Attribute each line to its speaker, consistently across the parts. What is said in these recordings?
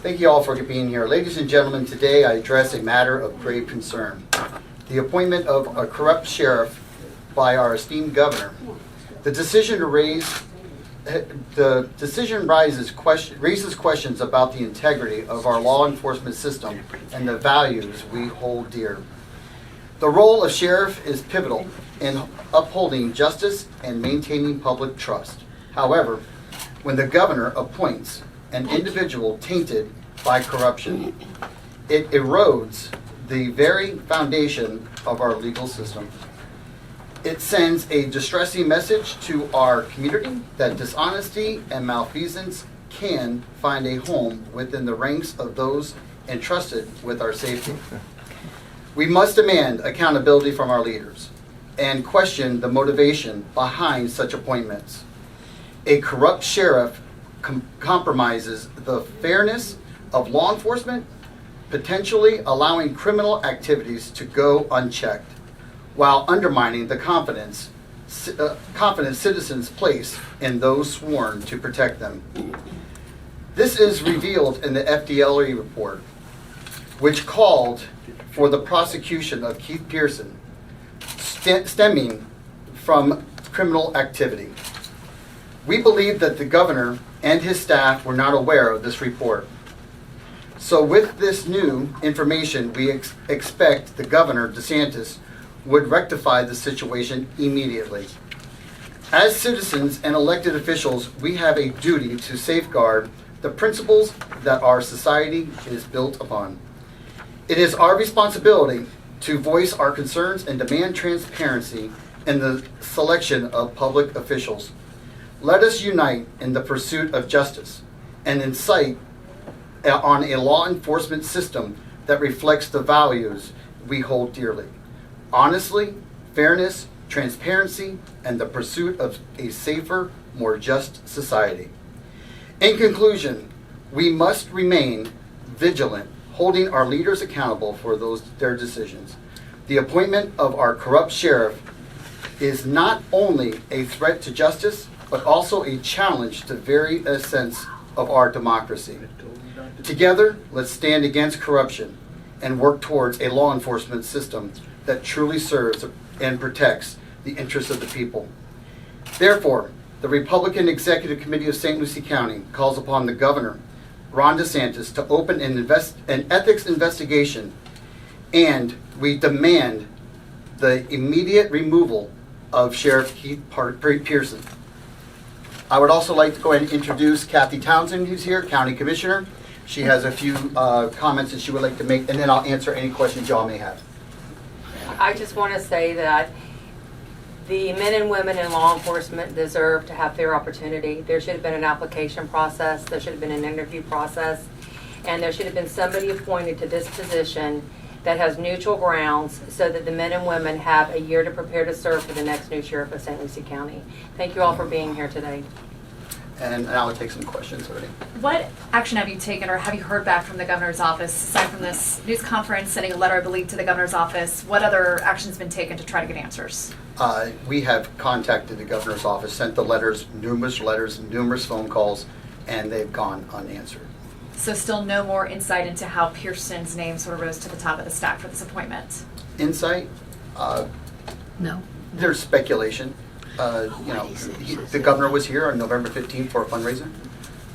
Speaker 1: Thank you all for being here. Ladies and gentlemen, today I address a matter of grave concern. The appointment of a corrupt sheriff by our esteemed governor. The decision raises questions about the integrity of our law enforcement system and the values we hold dear. The role of sheriff is pivotal in upholding justice and maintaining public trust. However, when the governor appoints an individual tainted by corruption, it erodes the very foundation of our legal system. It sends a distressing message to our community that dishonesty and malfeasance can find a home within the ranks of those entrusted with our safety. We must demand accountability from our leaders and question the motivation behind such appointments. A corrupt sheriff compromises the fairness of law enforcement, potentially allowing criminal activities to go unchecked, while undermining the confidence citizens place in those sworn to protect them. This is revealed in the FDLE report, which called for the prosecution of Keith Pearson stemming from criminal activity. We believe that the governor and his staff were not aware of this report. So with this new information, we expect the Governor DeSantis would rectify the situation immediately. As citizens and elected officials, we have a duty to safeguard the principles that our society is built upon. It is our responsibility to voice our concerns and demand transparency in the selection of public officials. Let us unite in the pursuit of justice and incite on a law enforcement system that reflects the values we hold dearly. Honestly, fairness, transparency, and the pursuit of a safer, more just society. In conclusion, we must remain vigilant, holding our leaders accountable for their decisions. The appointment of our corrupt sheriff is not only a threat to justice, but also a challenge to the very essence of our democracy. Together, let's stand against corruption and work towards a law enforcement system that truly serves and protects the interests of the people. Therefore, the Republican Executive Committee of St. Lucie County calls upon the Governor, Ron DeSantis, to open an ethics investigation, and we demand the immediate removal of Sheriff Keith Pearson. I would also like to go ahead and introduce Kathy Townsend, who's here, County Commissioner. She has a few comments that she would like to make, and then I'll answer any questions y'all may have.
Speaker 2: I just want to say that the men and women in law enforcement deserve to have fair opportunity. There should have been an application process, there should have been an interview process, and there should have been somebody appointed to this position that has neutral grounds so that the men and women have a year to prepare to serve for the next new sheriff of St. Lucie County. Thank you all for being here today.
Speaker 1: And now I'll take some questions already.
Speaker 3: What action have you taken or have you heard back from the governor's office, aside from this news conference, sending a letter, I believe, to the governor's office? What other action has been taken to try to get answers?
Speaker 1: We have contacted the governor's office, sent the letters, numerous phone calls, and they've gone unanswered.
Speaker 3: So still no more insight into how Pearson's name sort of rose to the top of the stack for this appointment?
Speaker 1: Insight?
Speaker 4: No.
Speaker 1: There's speculation. The governor was here on November 15th for a fundraiser,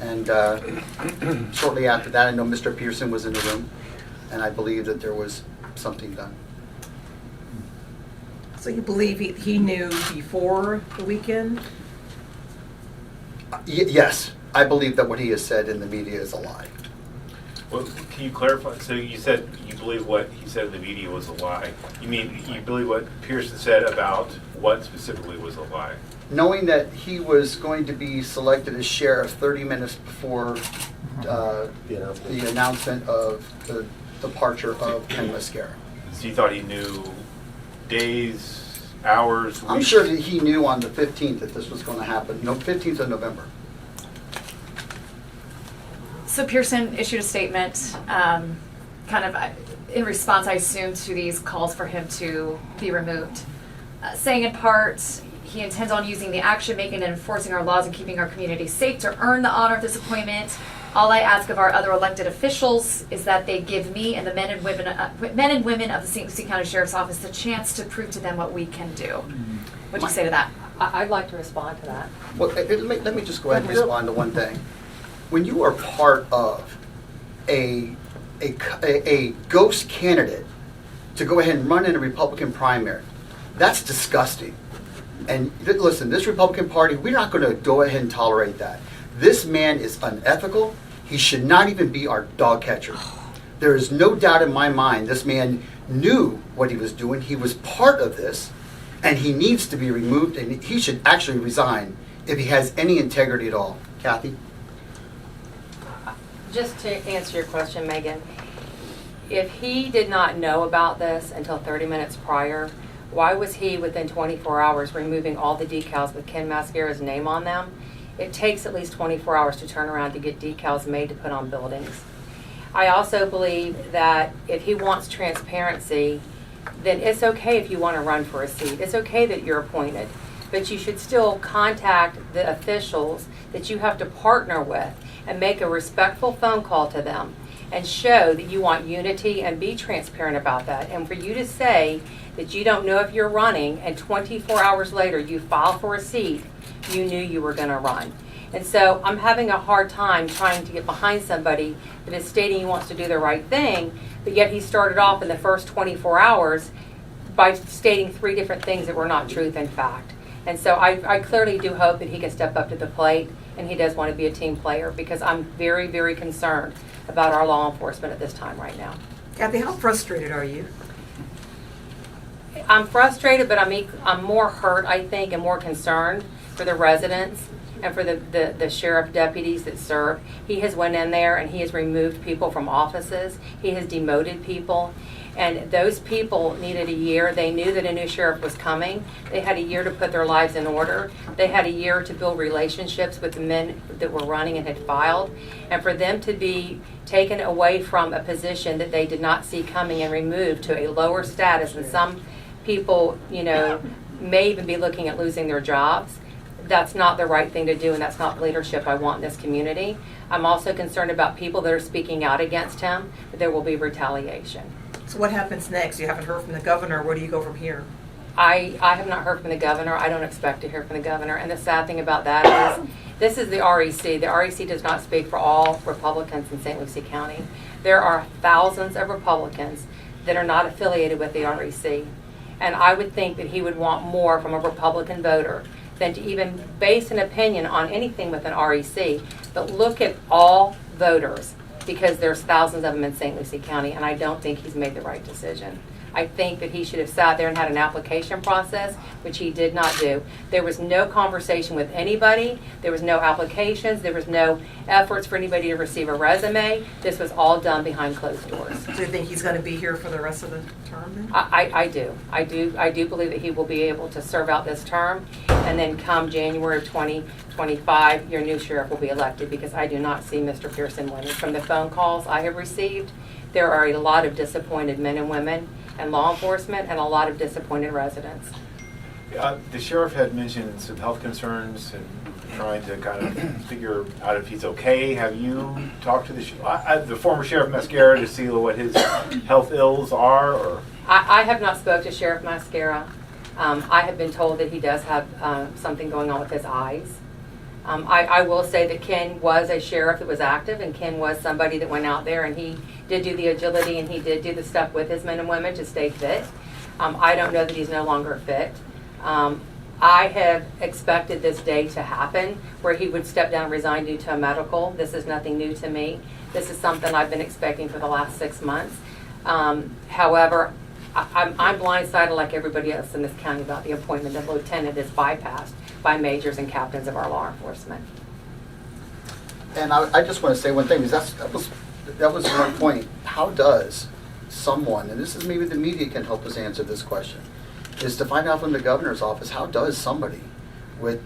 Speaker 1: and shortly after that, I know Mr. Pearson was in the room, and I believe that there was something done.
Speaker 4: So you believe he knew before the weekend?
Speaker 1: Yes, I believe that what he has said in the media is a lie.
Speaker 5: Well, can you clarify? So you said you believe what he said in the media was a lie. You mean you believe what Pearson said about what specifically was a lie?
Speaker 1: Knowing that he was going to be selected as sheriff 30 minutes before the announcement of the departure of Ken Mascara.
Speaker 5: So you thought he knew days, hours, weeks?
Speaker 1: I'm sure that he knew on the 15th that this was going to happen. No, 15th of November.
Speaker 3: So Pearson issued a statement, kind of in response, I assume, to these calls for him to be removed, saying in part, he intends on using the action, making and enforcing our laws and keeping our community safe to earn the honor of this appointment. All I ask of our other elected officials is that they give me and the men and women of the St. Lucie County Sheriff's Office the chance to prove to them what we can do. What do you say to that?
Speaker 2: I'd like to respond to that.
Speaker 1: Well, let me just go ahead and respond to one thing. When you are part of a ghost candidate to go ahead and run in a Republican primary, that's disgusting. And listen, this Republican Party, we're not going to go ahead and tolerate that. This man is unethical. He should not even be our dog catcher. There is no doubt in my mind this man knew what he was doing. He was part of this, and he needs to be removed, and he should actually resign if he has any integrity at all. Kathy?
Speaker 2: Just to answer your question, Megan, if he did not know about this until 30 minutes prior, why was he within 24 hours removing all the decals with Ken Mascara's name on them? It takes at least 24 hours to turn around to get decals made to put on buildings. I also believe that if he wants transparency, then it's okay if you want to run for a seat. It's okay that you're appointed, but you should still contact the officials that you have to partner with and make a respectful phone call to them and show that you want unity and be transparent about that. And for you to say that you don't know if you're running and 24 hours later you file for a seat, you knew you were going to run. And so I'm having a hard time trying to get behind somebody that is stating he wants to do the right thing, but yet he started off in the first 24 hours by stating 3 different things that were not truth and fact. And so I clearly do hope that he can step up to the plate and he does want to be a team player, because I'm very, very concerned about our law enforcement at this time right now.
Speaker 4: Kathy, how frustrated are you?
Speaker 2: I'm frustrated, but I'm more hurt, I think, and more concerned for the residents and for the sheriff deputies that serve. He has went in there and he has removed people from offices. He has demoted people. And those people needed a year. They knew that a new sheriff was coming. They had a year to put their lives in order. They had a year to build relationships with the men that were running and had filed. And for them to be taken away from a position that they did not see coming and removed to a lower status, and some people, may even be looking at losing their jobs, that's not the right thing to do, and that's not the leadership I want in this community. I'm also concerned about people that are speaking out against him, that there will be retaliation.
Speaker 4: So what happens next? You haven't heard from the governor. Where do you go from here?
Speaker 2: I have not heard from the governor. I don't expect to hear from the governor. And the sad thing about that is, this is the REC. The REC does not speak for all Republicans in St. Lucie County. There are thousands of Republicans that are not affiliated with the REC. And I would think that he would want more from a Republican voter than to even base an opinion on anything with an REC. But look at all voters, because there's thousands of them in St. Lucie County, and I don't think he's made the right decision. I think that he should have sat there and had an application process, which he did not do. There was no conversation with anybody. There was no applications. There was no efforts for anybody to receive a resume. This was all done behind closed doors.
Speaker 4: Do you think he's going to be here for the rest of the term then?
Speaker 2: I do believe that he will be able to serve out this term, and then come January of 2025, your new sheriff will be elected, because I do not see Mr. Pearson winning. From the phone calls I have received, there are a lot of disappointed men and women and law enforcement, and a lot of disappointed residents.
Speaker 5: The sheriff had mentioned some health concerns and trying to kind of figure out if he's okay. Have you talked to the former Sheriff Mascara to see what his health ills are? Or
Speaker 2: I have not spoke to Sheriff Mascara. I have been told that he does have something going on with his eyes. I will say that Ken was a sheriff that was active, and Ken was somebody that went out there and he did do the agility and he did do the stuff with his men and women to stay fit. I don't know that he's no longer fit. I have expected this day to happen where he would step down and resign due to a medical. This is nothing new to me. This is something I've been expecting for the last 6 months. However, I'm blindsided like everybody else in this county about the appointment of lieutenant is bypassed by majors and captains of our law enforcement.
Speaker 1: And I just want to say one thing, because that was one point. How does someone, and this is maybe the media can help us answer this question, is to find out from the governor's office, how does somebody with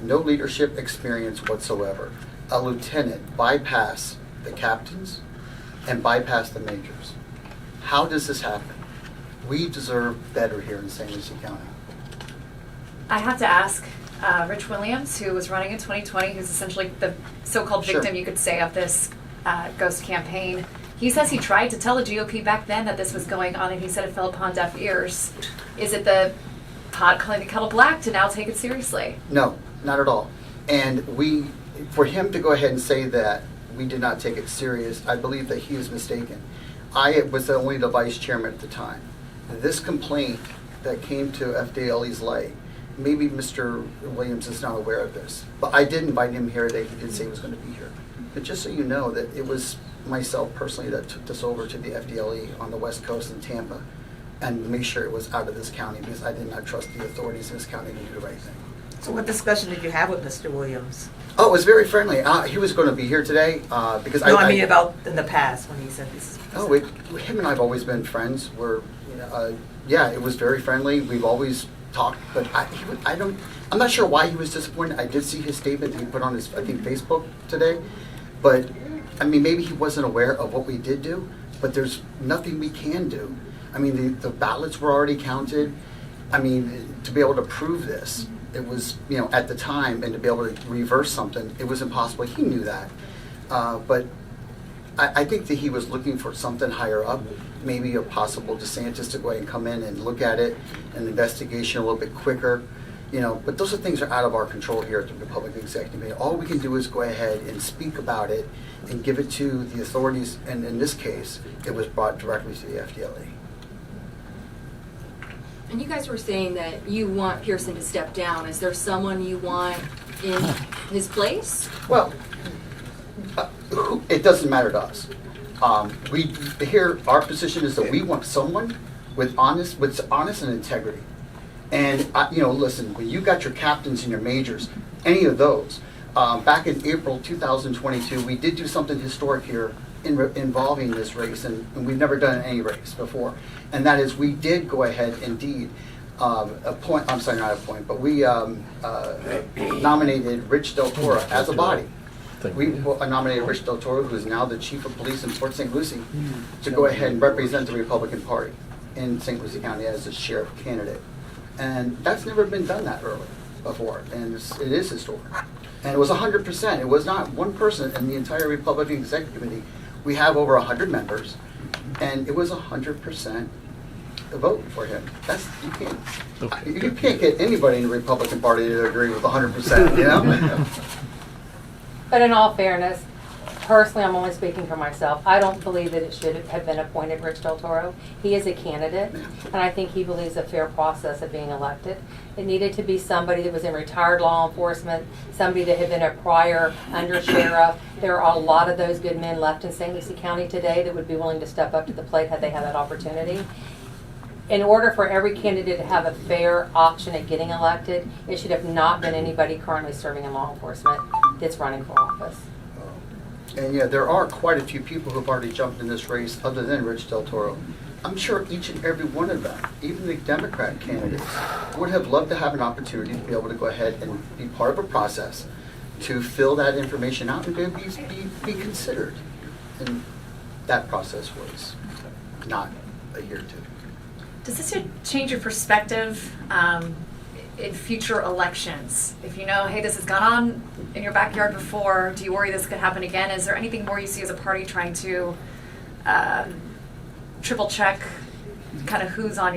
Speaker 1: no leadership experience whatsoever, a lieutenant, bypass the captains and bypass the majors? How does this happen? We deserve better here in St. Lucie County.
Speaker 3: I have to ask, Rich Williams, who was running in 2020, who's essentially the so-called
Speaker 1: Sure.
Speaker 3: victim, you could say, of this ghost campaign. He says he tried to tell the GOP back then that this was going on, and he said it fell upon deaf ears. Is it the pot calling the kettle black to now take it seriously?
Speaker 1: No, not at all. And for him to go ahead and say that we did not take it serious, I believe that he is mistaken. I was only the vice chairman at the time. This complaint that came to FDLE's light, maybe Mr. Williams is not aware of this, but I did invite him here today. He did say he was going to be here. But just so you know that it was myself personally that took this over to the FDLE on the West Coast in Tampa and make sure it was out of this county because I did not trust the authorities in this county to do the right thing.
Speaker 6: So what discussion did you have with Mr. Williams?
Speaker 1: Oh, it was very friendly. He was going to be here today because
Speaker 6: No, I mean about in the past when he said this.
Speaker 1: Oh, him and I have always been friends. Yeah, it was very friendly. We've always talked, but I'm not sure why he was disappointed. I did see his statement that he put on his, I think, Facebook today, but I mean, maybe he wasn't aware of what we did do, but there's nothing we can do. I mean, the ballots were already counted. I mean, to be able to prove this, it was, at the time, and to be able to reverse something, it was impossible. He knew that. But I think that he was looking for something higher up, maybe a possible DeSantis to go ahead and come in and look at it, an investigation a little bit quicker. But those are things that are out of our control here at the Republican Executive Committee. All we can do is go ahead and speak about it and give it to the authorities. And in this case, it was brought directly to the FDLE.
Speaker 7: And you guys were saying that you want Pearson to step down. Is there someone you want in his place?
Speaker 1: Well, it doesn't matter to us. Our position is that we want someone with honest and integrity. And listen, when you got your captains and your majors, any of those, back in April 2022, we did do something historic here involving this race, and we've never done any race before. And that is, we did go ahead, indeed, we nominated Rich Del Toro as a body. We nominated Rich Del Toro, who is now the chief of police in Port St. Lucie, to go ahead and represent the Republican Party in St. Lucie County as a sheriff candidate. And that's never been done that early before, and it is historic. And it was 100%. It was not one person in the entire Republican Executive Committee. We have over 100 members, and it was 100% vote for him. You can't get anybody in the Republican Party to agree with 100%,
Speaker 2: But in all fairness, personally, I'm only speaking for myself. I don't believe that it should have been appointed Rich Del Toro. He is a candidate, and I think he believes a fair process of being elected. It needed to be somebody that was in retired law enforcement, somebody that had been a prior undersheriff. There are a lot of those good men left in St. Lucie County today that would be willing to step up to the plate had they had that opportunity. In order for every candidate to have a fair option at getting elected, it should have not been anybody currently serving in law enforcement that's running for office.
Speaker 1: And yeah, there are quite a few people who have already jumped in this race other than Rich Del Toro. I'm sure each and every one of them, even the Democrat candidates, would have loved to have an opportunity to be able to go ahead and be part of a process to fill that information out and to be considered. And that process was not adhered to.
Speaker 3: Does this change your perspective in future elections? If you know, hey, this has gone on in your backyard before, do you worry this could happen again? Is there anything more you see as a party trying to triple check kind of who's on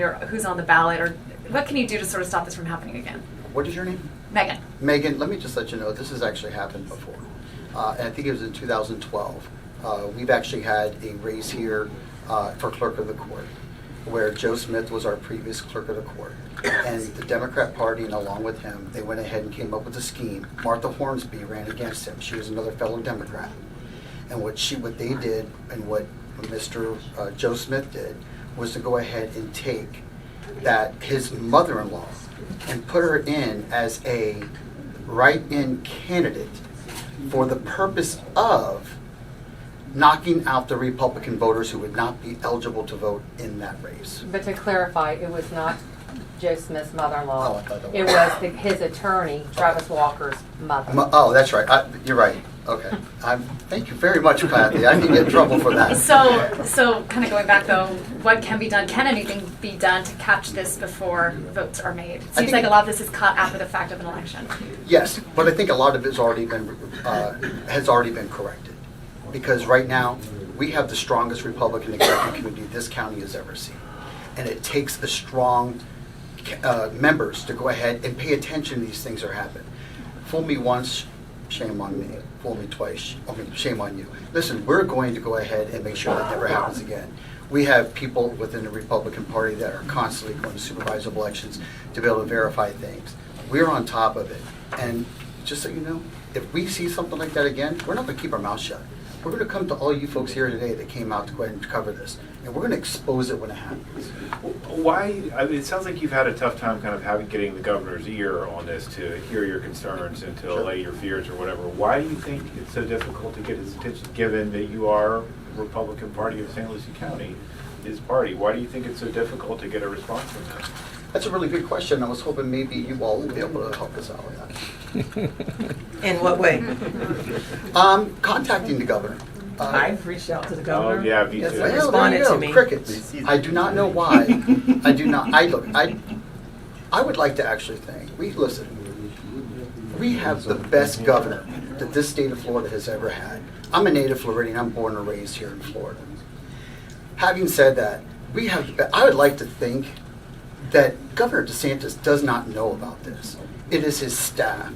Speaker 3: the ballot, or what can you do to sort of stop this from happening again?
Speaker 1: What is your name?
Speaker 3: Megan.
Speaker 1: Megan, let me just let you know, this has actually happened before. And I think it was in 2012. We've actually had a race here for clerk of the court, where Joe Smith was our previous clerk of the court. And the Democrat Party, and along with him, they went ahead and came up with a scheme. Martha Hornsby ran against him. She was another fellow Democrat. And what they did, and what Mr. Joe Smith did, was to go ahead and take his mother-in-law and put her in as a write-in candidate for the purpose of knocking out the Republican voters who would not be eligible to vote in that race.
Speaker 2: But to clarify, it was not Joe Smith's mother-in-law.
Speaker 1: Oh, I thought that
Speaker 2: It was his attorney, Travis Walker's mother.
Speaker 1: Oh, that's right. You're right. Okay. Thank you very much, Kathy. I can get in trouble for that.
Speaker 3: So kind of going back though, what can be done? Can anything be done to catch this before votes are made? It seems
Speaker 1: think-
Speaker 3: like a lot of this is caught after the fact of an election.
Speaker 1: Yes, but I think a lot of it's already been, has already been corrected. Because right now, we have the strongest Republican executive committee this county has ever seen. And it takes a strong members to go ahead and pay attention to these things that are happening. Fool me once, shame on me. Fool me twice, shame on you. Listen, we're going to go ahead and make sure that never happens again. We have people within the Republican Party that are constantly going to supervise elections to be able to verify things. We're on top of it. And just so you know, if we see something like that again, we're not going to keep our mouth shut. We're going to come to all you folks here today that came out to go ahead and cover this. And we're going to expose it when it happens.
Speaker 5: Why, I mean, it sounds like you've had a tough time kind of getting the governor's ear on this to hear your concerns and to
Speaker 1: Sure.
Speaker 5: allay your fears or whatever. Why do you think it's so difficult to get his attention, given that you are Republican Party of St. Lucie County, his party? Why do you think it's so difficult to get a response from him?
Speaker 1: That's a really good question. I was hoping maybe you all would be able to help us out with that.
Speaker 6: In what way?
Speaker 1: Contacting the governor.
Speaker 6: I've reached out to the governor.
Speaker 5: Oh, yeah, me
Speaker 6: Yes,
Speaker 5: too.
Speaker 6: I
Speaker 1: Well, there you
Speaker 6: responded
Speaker 1: go.
Speaker 6: to me.
Speaker 1: Crickets. I do not know why. I do not. I would like to actually think. We have the best governor that this state of Florida has ever had. I'm a native Floridian. I'm born and raised here in Florida. Having said that, we have. I would like to think that Governor DeSantis does not know about this. It is his staff.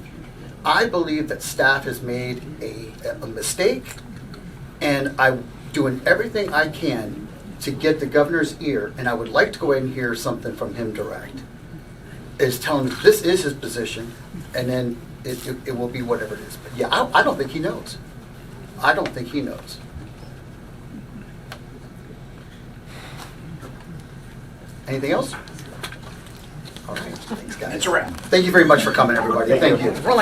Speaker 1: I believe that staff has made a mistake, and I'm doing everything I can to get the governor's ear, and I would like to go ahead and hear something from him direct. Is telling him this is his position, and then it will be whatever it is. But yeah, I don't think he knows. I don't think he knows. Anything else? All right, thanks, guys.
Speaker 5: It's a wrap.
Speaker 1: Thank you very much for coming, everybody. Thank you.